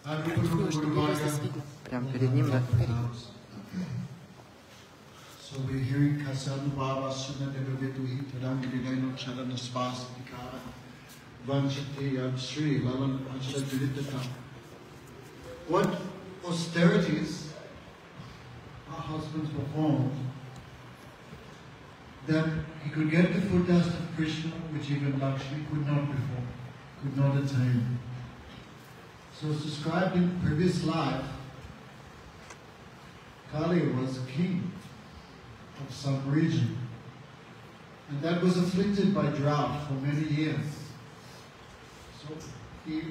Прям перед ним, да? So we're hearing Kasanu Baba Sunadevaviduhi Tadangidino Chadana Spasikara Vanchati Yam Sri Lalan Anshadilitata. What austerities our husbands performed that he could get the foot dust of Krishna, which even Lakshmi could not before, could not attain. So it's described in previous life, Kalia was king of some region, and that was afflicted by drought for many years. So he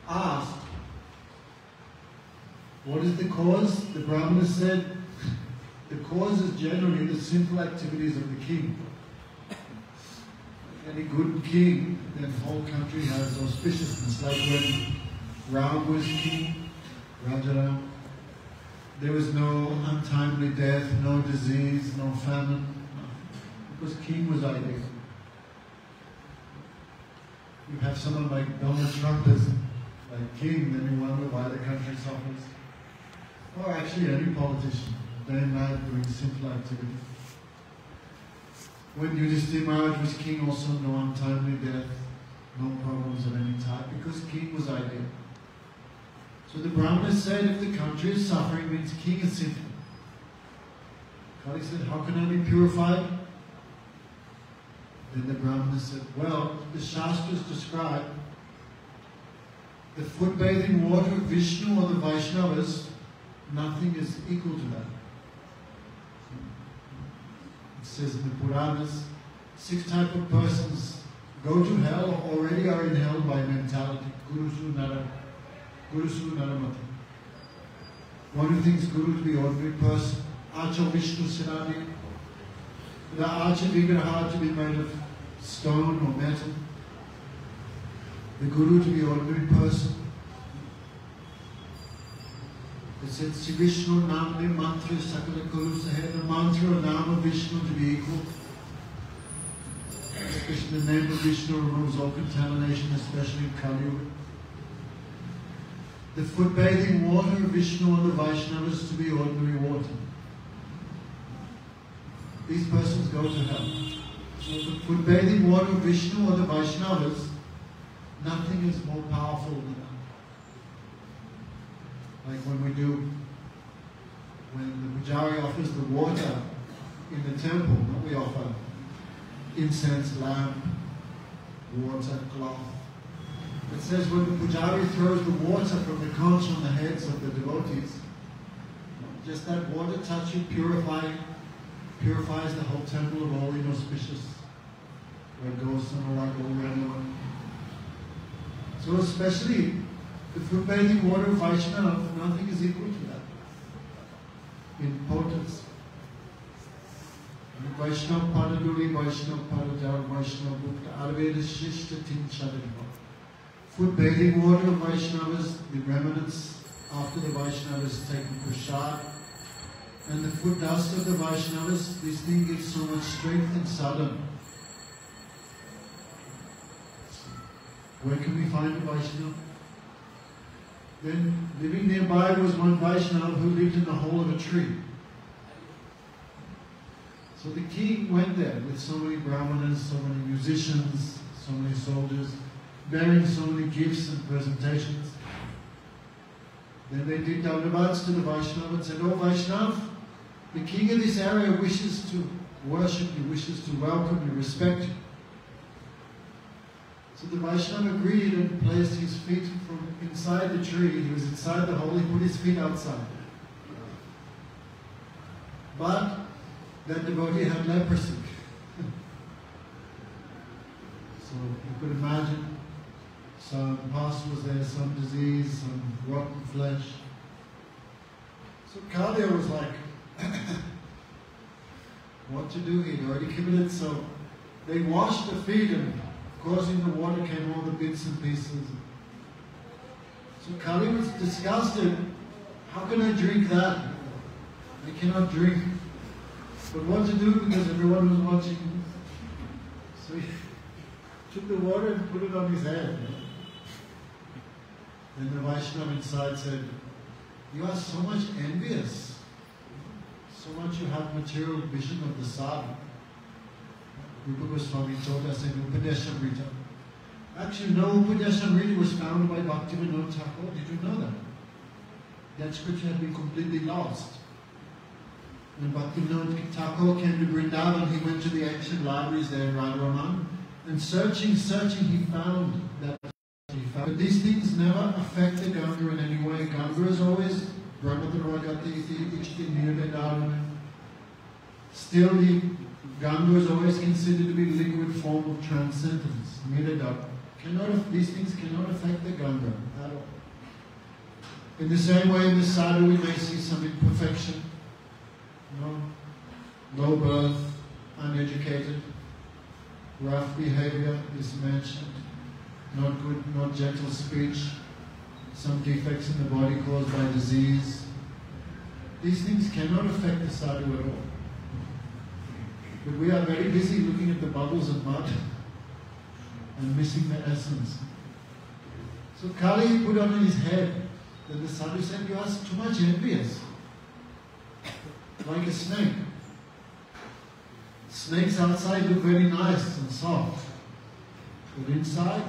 asked, what is the cause? The Brahmana said, the cause is generally the sinful activities of the king. Any good king, then the whole country has auspiciousness. Like when Ram was king, Rajaram, there was no untimely death, no disease, no famine, because king was ideal. You have someone like Donald Trump as like king, then you wonder why the country suffers. Or actually any politician, day and night doing sinful activity. When Yudhishthira Maharaj was king, also no untimely death, no problems of any type, because king was ideal. So the Brahmana said, if the country is suffering, means king is sinful. Kali said, how can I be purified? Then the Brahmana said, well, the Shastras describe the foot bathing water of Vishnu or the Vaishnavas, nothing is equal to that. It says in the Puranas, 6 types of persons go to hell or already are in hell by mentality. Gurusu Naramati. One who thinks Guru to be an ordinary person, Acha Vishnu Sirani, the Acha Vigraha to be made of stone or metal, the Guru to be an ordinary person. It said, Sri Vishnu Namni Mantra Sakala Kuru Sahe, the mantra or name of Vishnu to be equal. Especially the name of Vishnu removes all contamination, especially in Kalia. The foot bathing water of Vishnu or the Vaishnavas to be ordinary water. These persons go to hell. So the foot bathing water of Vishnu or the Vaishnavas, nothing is more powerful than that. Like when the Pujari offers the water in the temple, we offer incense, lamp, water, cloth. It says when the Pujari throws the water from the conch on the heads of the devotees, just that water touching purifies the whole temple of all inauspicious, where it goes somewhere like over anyone. So especially the foot bathing water of Vaishnava, nothing is equal to that in potency. Vaishnava Padaduri, Vaishnava Padadar, Vaishnava Bhukta, Arveda Shishta Tin Chadariva. Foot bathing water of Vaishnavas, the remnants after the Vaishnavas taken prasad, and the foot dust of the Vaishnavas, this thing gives so much strength and sadhana. Where can we find a Vaishnava? Then living nearby was one Vaishnava who lived in the hole of a tree. So the king went there with so many brahmanas, so many musicians, so many soldiers, bearing so many gifts and presentations. Then they did dandavats to the Vaishnava and said, oh Vaishnava, the king of this area wishes to worship you, wishes to welcome you, respect you. So the Vaishnava agreed and placed his feet from inside the tree. He was inside the hole, he put his feet outside. But that devotee had leprosy. So you could imagine some pus was there, some disease, some rotten flesh. So Kalia was like, what to do? He'd already committed, so they washed the feet, and of course in the water came all the bits and pieces. So Kalia was disgusted. How can I drink that? I cannot drink. But what to do because everyone was watching? So he took the water and put it on his head. Then the Vaishnava inside said, "You are so much envious. So much you have material vision of the sadhu." Rupa Goswami told us in Upadeshamrita. Actually, no Upadeshamrita was founded by Bhaktivinoda Thakur. Did you know that? That scripture had been completely lost. When Bhaktivinoda Thakur came to Vrindavan, he went to the ancient libraries there in Radharaman, and searching, he found that. But these things never affect the Ganga in any way. Ganga is always still, the Ganga is always considered to be a liquid form of transcendence. These things cannot affect the Ganga at all. In the same way, in the sadhu, we may see some imperfection. Low birth, uneducated, rough behavior is mentioned, not good, not gentle speech, some defects in the body caused by disease. These things cannot affect the sadhu at all. But we are very busy looking at the bubbles of mud and missing the essence. So Kali put on his head that the sadhu said, "You are too much envious, like a snake. Snakes outside look very nice and soft, but inside,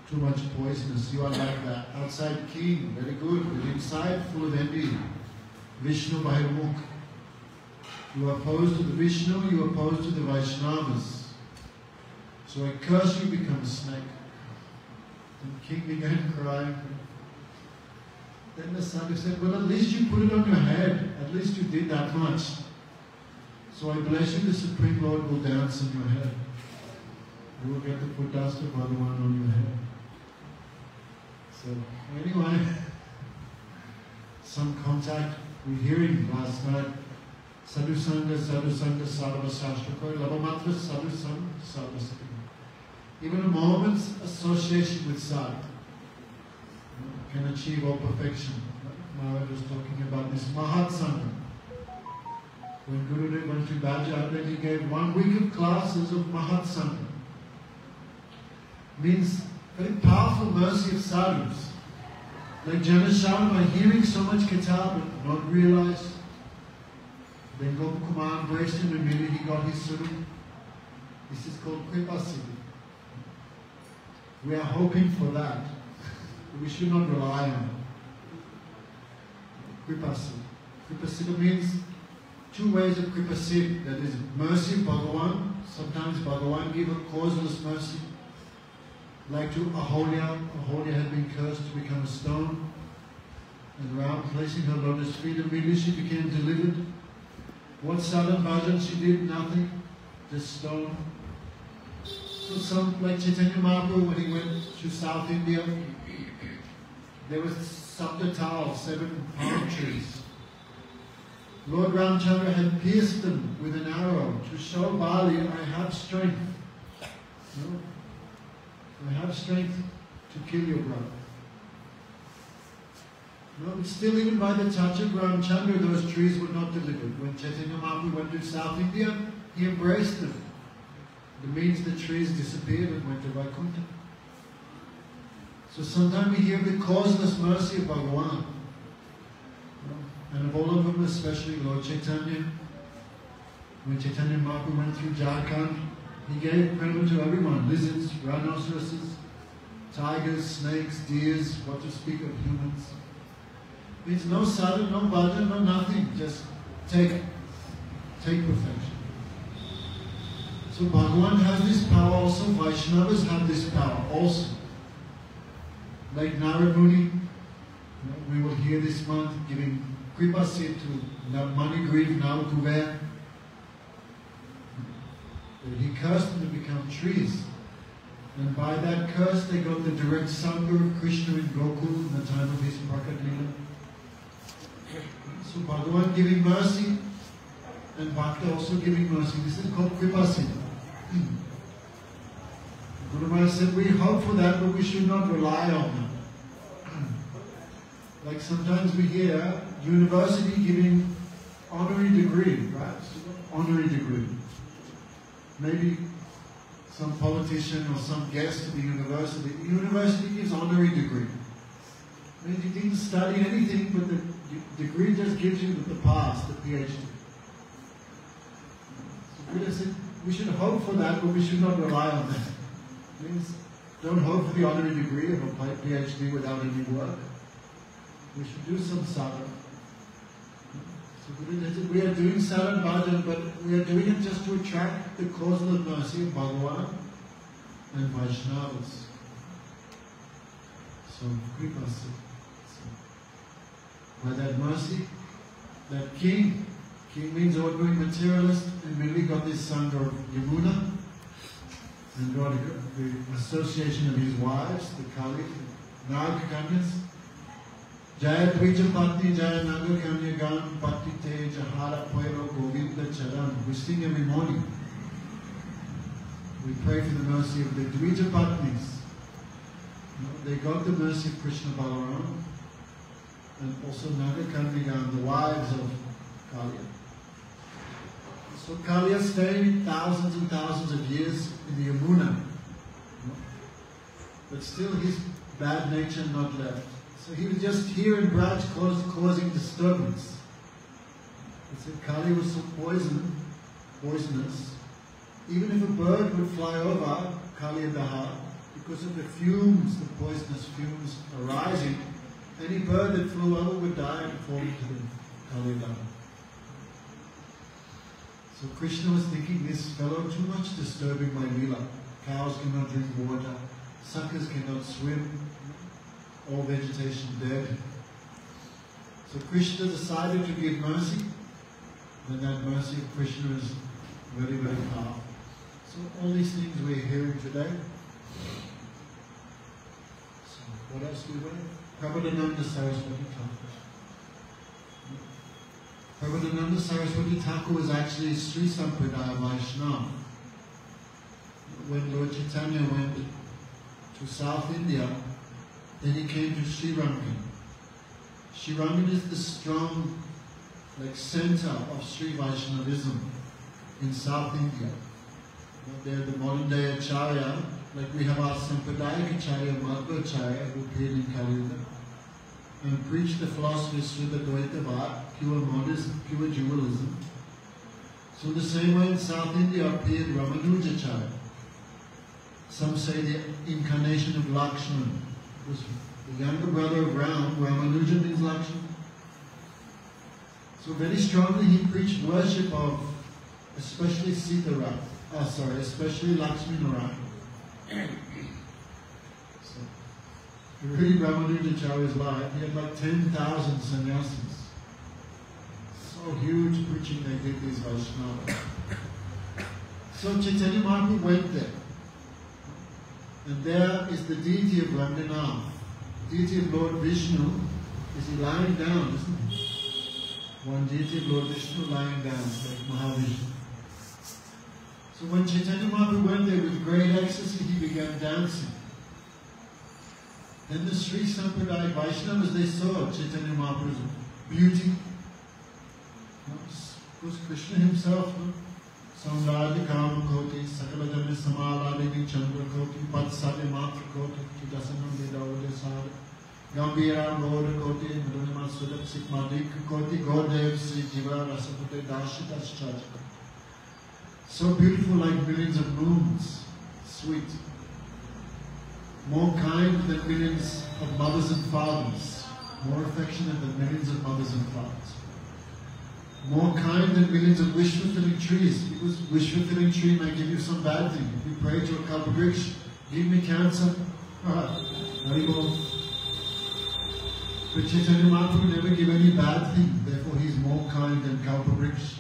too much poisonous. You are like that. Outside king, very good, but inside full of envy. Vishnu Bahirmukh. You are opposed to the Vishnu, you are opposed to the Vaishnavas. So I curse you, become a snake." And the king began crying. Then the sadhu said, "Well, at least you put it on your head. At least you did that much. So I bless you, the Supreme Lord will dance on your head. You will get the foot dust of Bhagavan on your head." So anyway, some contact. We're hearing last night, Sadhu Sangha, Sarva Shastra, Lavamatra, Sadhu Sangha, Saraswati. Even a moment's association with sadhu can achieve all perfection. Maharaj was talking about this Mahat Sangha. When Gurudev went to Baja, then he gave 1 week of classes of Mahat Sangha. Means very powerful mercy of sadhus. Like Janasharma, by hearing so much Katha but not realize. Then Gopakumar embraced him and immediately he got his Suru. This is called Kripasiddhi. We are hoping for that. But we should not rely on it. Kripasiddhi. Kripasiddhi means 2 ways of Kripasiddhi. That is mercy of Bhagavan. Sometimes Bhagavan gives a causeless mercy. Like to Aholya. Aholya had been cursed to become a stone. And Ram placing her lotus feet, immediately she became delivered. What sadhan bhajan she did? Nothing. Just stone. So some, like Chaitanya Mahaprabhu, when he went to South India, there was Saptatal, 7 palm trees. Lord Ramchandra had pierced them with an arrow to show Bali, I have strength. No? I have strength to kill your brother. No, but still, even by the touch of Ramchandra, those trees were not delivered. When Chaitanya Mahaprabhu went to South India, he embraced them. It means the trees disappeared and went to Vaikuntha. So sometimes we hear the causeless mercy of Bhagavan. And of all of them, especially Lord Chaitanya. When Chaitanya Mahaprabhu went through Jharkhand, he gave present to everyone. Lizards, rhinoceroses, tigers, snakes, deers, what to speak of humans. Means no sadhu, no bhajan, no nothing. Just take perfection. So Bhagavan has this power also. Vaishnavas have this power also. Like Narad Muni, we will hear this month giving Kripa Siddhi to Manigriv, Navakuver. He cursed them to become trees. And by that curse they got the direct Sangha of Krishna in Gokul in the time of his Prakat Lila. So Bhagavan giving mercy and Bhakta also giving mercy. This is called Kripa Siddhi. Guru Maharaj said we hope for that, but we should not rely on them. Like sometimes we hear university giving honorary degree, right? Honorary degree. Maybe some politician or some guest to the university. The university gives honorary degree. means you didn't study anything, but the degree just gives you the pass, the PhD. So Buddha said, we should hope for that, but we should not rely on that. It means don't hope for the honorary degree of a PhD without any work. We should do some sadhana. So Buddha said, we are doing sadhana bhajan, but we are doing it just to attract the causal mercy of Bhagavan and Vaishnavas. So, Kripasa. By that mercy, that king means ordinary materialist, and when we got this son of Yamuna, and got the association of his wives, the Kalia, Nag Kanyas, Jaya Dvija Patni, Jaya Naga Kanya Gan, Pati Te, Jahara Poiro, Govinda Charan. We sing every morning. We pray for the mercy of the Dvija Patnis. They got the mercy of Krishna Balaram, and also Naga Kandigan, the wives of Kalia. So Kalia stayed thousands and thousands of years in the Yamuna, but still his bad nature not left. So he was just here in Braj causing disturbance. He said Kalia was so poisonous. Even if a bird would fly over Kalia Daha, because of the fumes, the poisonous fumes arising, any bird that flew over would die and fall into the Kalia Daha. So Krishna was thinking, this fellow too much disturbing my lila. Cows cannot drink water, suckers cannot swim, all vegetation dead. So Krishna decided to give mercy, and that mercy of Krishna is very, very powerful. So all these things we're hearing today. So what else we read? Premananda Saraswati Thakur. Premananda Saraswati Thakur was actually Sri Sampradaya Vaishnava. When Lord Chaitanya went to South India, then he came to Sri Rangan. Sri Rangan is the strong center of Sri Vaishnavism in South India. They're the modern day Acharya, like we have our Sampradayika Acharya, Madhva Acharya, who appeared in Kalia, and preached the philosophy of Srila Dvaitavad, pure monism, pure dualism. So in the same way in South India appeared Ramanujacharya. Some say the incarnation of Lakshman was the younger brother of Ram. Ramanuja means Lakshman. So very strongly he preached worship of especially especially Lakshmi Narayan. So, if you read Ramanujacharya's life, he had like 10,000 sannyasis. So huge preaching they did, these Vaishnavas. So Chaitanya Mahaprabhu went there. And there is the deity of Ranganath. Deity of Lord Vishnu. Is he lying down, isn't he? One deity of Lord Vishnu lying down, like Mahavishnu. So when Chaitanya Mahaprabhu went there with great ecstasy, he began dancing. Then the Sri Sampradaya Vaishnavas, they saw Chaitanya Mahaprabhu's beauty. Of course, Krishna himself, Samradi Kama Koti, Sakalajami Samaladini Chandra Koti, Patsali Matra Koti, Chidasanam Vidavade Sara, Gambira Goda Koti, Mudunima Sudap Sikmadik Koti, Godev Sri Jiva Rasapute Dashitas Chachaka. So beautiful like millions of moons, sweet. More kind than millions of mothers and fathers, more affectionate than millions of mothers and fathers. More kind than millions of wish-fulfilling trees, because wish-fulfilling tree may give you some bad thing. If you pray to a kalpavriksha, give me cancer, Haribol. But Chaitanya Mahaprabhu never give any bad thing, therefore he is more kind than kalpavriksha.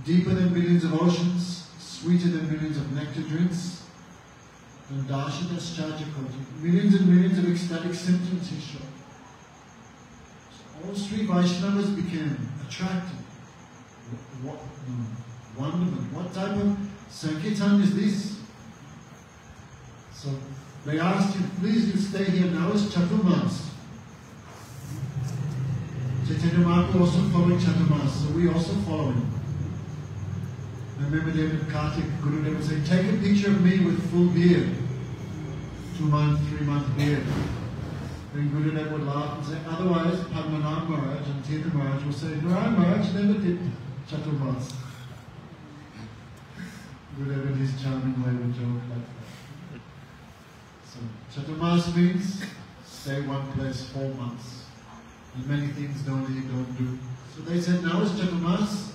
Deeper than millions of oceans, sweeter than millions of nectar drinks, and Dashitas Chajakoti, millions and millions of ecstatic symptoms he showed. So all Sri Vaishnavas became attracted. Wonderment. What type of Sankirtan is this? So they asked him, please you stay here now, it's Chaturmas. Chaitanya Mahaprabhu also following Chaturmas, so we also follow him. I remember David Kartik, Gurudev would say, take a picture of me with full beard. 2-month, 3-month beard. Then Gurudev Gurudev would laugh and say, otherwise Padmanabh Maharaj and Tirtha Maharaj will say, Narayan Maharaj never did Chaturmas. Gurudev in his charming way would joke like that. So Chaturmas means stay one place 4 months. And many things don't eat, don't do. So they said now is Chaturmas,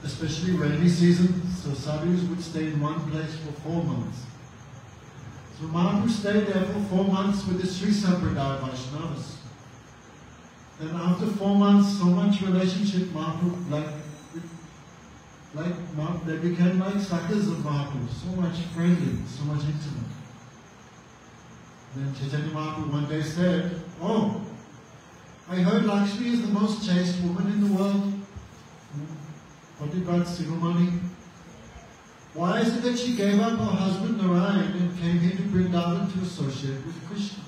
especially rainy season, so sadhus would stay in one place for 4 months. So Mahaprabhu stayed there for 4 months with the Sri Sampradaya Vaishnavas. Then after 4 months, so much relationship, Mahaprabhu, they became like Sakhas of Mahaprabhu, so much friendly, so much intimate. Then Chaitanya Mahaprabhu one day said, oh, I heard Lakshmi is the most chaste woman in the world. Patipat Sirumani. Why is it that she gave up her husband Narayan and came here to Vrindavan to associate with Krishna?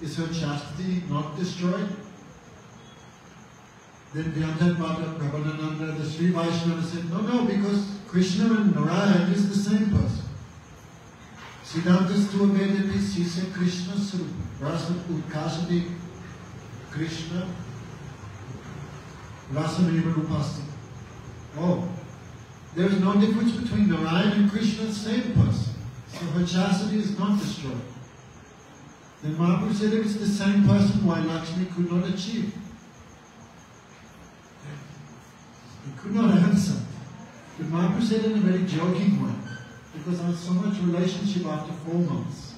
Is her chastity not destroyed? Then Vyantad Bhatta Premananda, the Sri Vaishnava said, no, because Krishna and Narayan is the same person. Siddhantas tu Vedapi Sisa Krishna Surupa. Rasa Utkasati Krishna Rasameva Rupasti. Oh, there is no difference between Narayan and Krishna, the same person. So her chastity is not destroyed. Then Mahaprabhu said if it's the same person, why Lakshmi could not achieve? He could not answer. But Mahaprabhu said in a very joking way, because I had so much relationship after 4 months.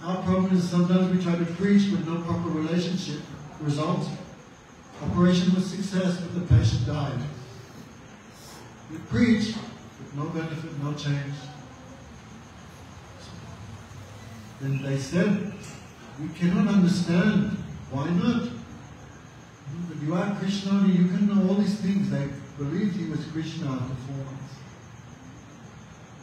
Our problem is sometimes we try to preach with no proper relationship. Result, operation was success, but the patient died. We preach with no benefit, no change. Then they said, we cannot understand. Why not? But you are Krishna, you can know all these things. They believed he was Krishna after 4 months.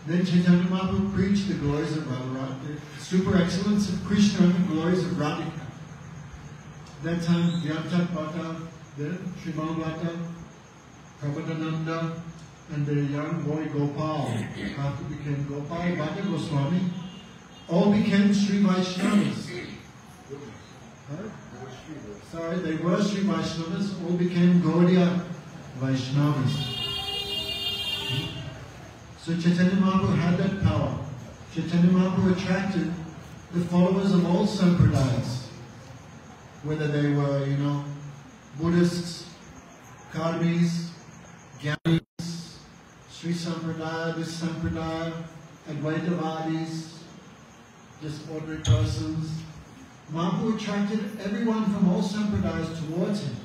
Then Chaitanya Mahaprabhu preached the glories of Radharani, the super excellence of Krishna and the glories of Radhika. That time, Vyantad Bhatta, then Sriman Bhatta, Prabodhananda, and the young boy Gopal, after became Gopal, Bhatta Goswami, all became Sri Vaishnavas. Sorry, they were Sri Vaishnavas, all became Gaudiya Vaishnavas. So Chaitanya Mahaprabhu had that power. Chaitanya Mahaprabhu attracted the followers of all sampradayas, whether they were, Buddhists, Karmis, Gyanis, Sri Sampradaya, this Sampradaya, Advaitavadis, just ordinary persons. Mahaprabhu attracted everyone from all sampradayas towards him.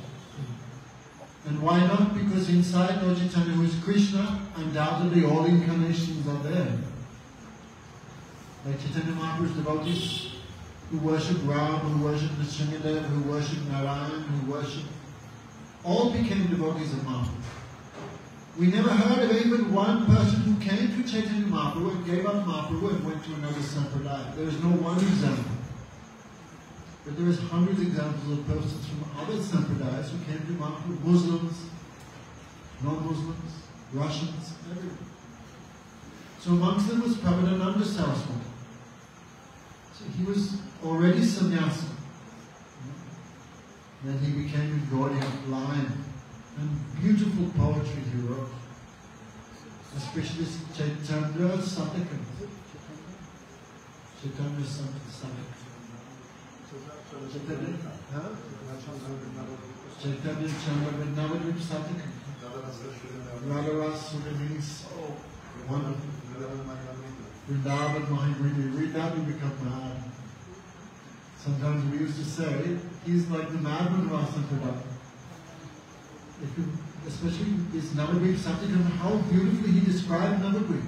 And why not? Because inside Lord Chaitanya, who is Krishna, undoubtedly all incarnations are there. Like Chaitanya Mahaprabhu's devotees who worship Ram, who worship Nrsimhadev, who worship Narayan, who worship, all became devotees of Mahaprabhu. We never heard of even one person who came to Chaitanya Mahaprabhu and gave up Mahaprabhu and went to another sampradaya. There is no one example. But there is hundreds of examples of persons from other sampradayas who came to Mahaprabhu, Muslims, non-Muslims, Russians, everyone. So amongst them was Premananda Saraswati. So he was already sannyasi. Then he became in Gaudiya line. And beautiful poetry he wrote. Especially Chaitanya Satakam. Chaitanya Satakam. Chaitanya Chandra Vrindavan Satakam. Radharasa means so wonderful. Vrindavan Mahimriti. Read that and become mad. Sometimes we used to say, he's like the madman of our Sampradaya. Especially this Navadvip Satyakam, how beautifully he described Navadvip.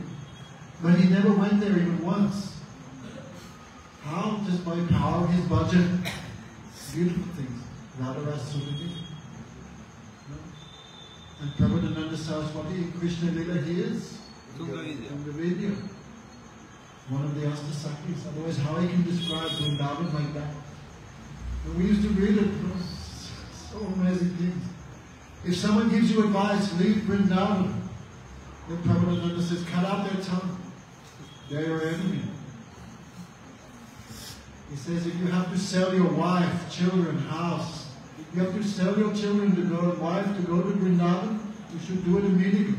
But he never went there even once. How? Just by power of his bhajan. Beautiful things. Radharasa Sudhini. And Prabodhananda Saraswati in Krishna Lila, he is Tungavidya. One of the Astasakis. Otherwise, how he can describe Vrindavan like that? And we used to read it. So amazing things. If someone gives you advice, leave Vrindavan. Then Prabhupada says, cut out their tongue. They're your enemy. He says if you have to sell your wife, children, house, you have to sell your children to go, wife to go to Vrindavan, you should do it immediately.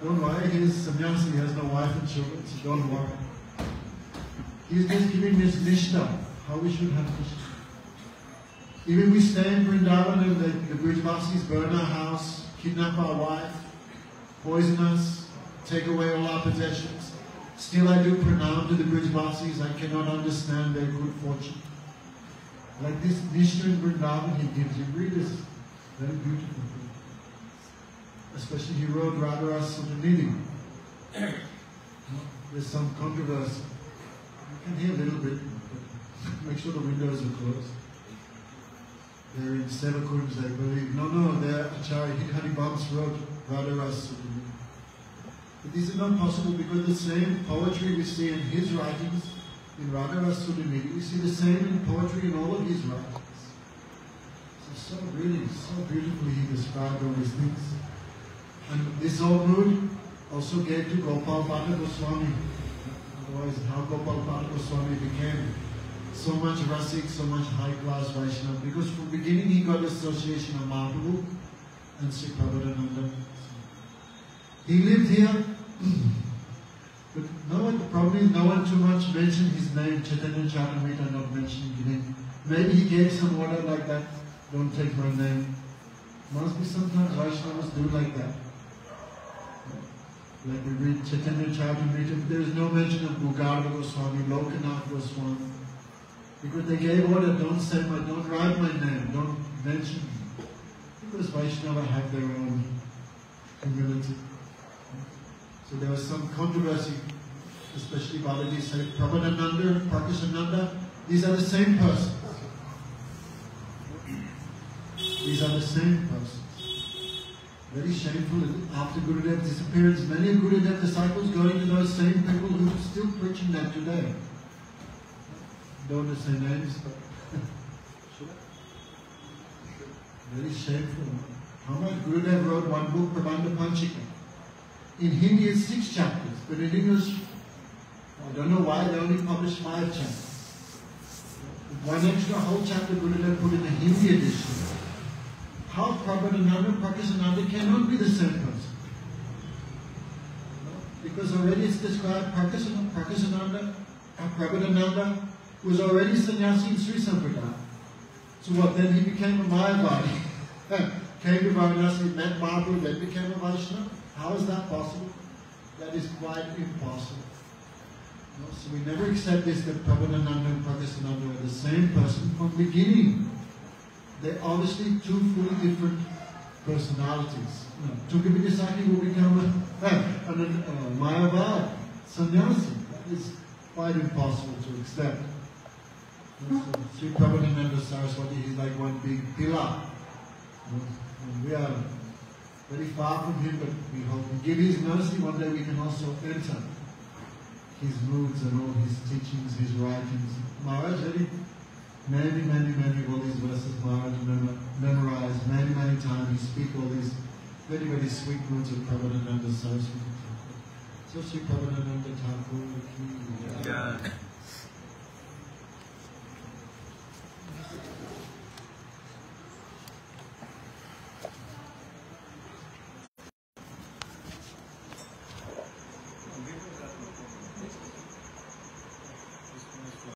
Don't worry, he's sannyasi, he has no wife and children, so don't worry. He's just giving this nishta, how we should have nishta. Even we stay in Vrindavan and the Brijvasis burn our house, kidnap our wife, poison us, take away all our possessions. Still I do pranam to the Brijvasis, I cannot understand their good fortune. Like this nishta in Vrindavan he gives you, read this, very beautiful. Especially he wrote Radharasa Suniti. There's some controversy. You can hear a little bit, but make sure the windows are closed. They're in Sevakunj, I believe. No, they're Acharya Haribams wrote Radharasa Suniti. But these are not possible because the same poetry we see in his writings, in Radharasa Suniti, we see the same in poetry in all of his writings. So beautifully he described all these things. And this old mood also gave to Gopal Bhatta Goswami. Otherwise, how Gopal Bhatta Goswami became so much Rasik, so much high-class Vaishnava. Because from the beginning he got association of Mahaprabhu and Sri Premananda. He lived here, but the problem is no one too much mentioned his name. Chaitanya Charitamrita not mentioning his name. Maybe he gave some order like that, don't take my name. Must be sometimes Vaishnavas do like that. Like we read Chaitanya Charitamrita, there is no mention of Mugarva Goswami, Lokanath Goswami. Because they gave order, don't write my name, don't mention me. Because Vaishnava have their own humility. So there was some controversy, especially Balaji said, Premananda, Prakasananda, these are the same persons. These are the same persons. Very shameful. After Gurudev's disappearance, many of Gurudev's disciples going to those same people who are still preaching that today. Don't want to say names, but very shameful. How much Gurudev wrote one book, Premananda Panchika. In Hindi it's 6 chapters, but in English, I don't know why they only published 5 chapters. One extra whole chapter Gurudev put in the Hindi edition. How Premananda and Prakasananda cannot be the same person. Because already it's described Prakasananda and Premananda was already sannyasi in Sri Sampradaya. So what, then he became a Mayavadi. Came to Varanasi, met Mahaprabhu, then became a Vaishnava. How is that possible? That is quite impossible. So we never accept this that Premananda and Prakasananda are the same person from the beginning. They're obviously 2 fully different personalities. Tukavidasaki will become a Mayavad, sannyasi. That is quite impossible to accept. So Sri Premananda Saraswati, he's like one big pillar. And we are very far from him, but we hope we give his mercy. One day we can also enter his moods and all his teachings, his writings. Maharaj very many of all these verses Maharaj memorized many times. He speaks all these very sweet moods of Premananda Saraswati. So Sri Premananda Thakur.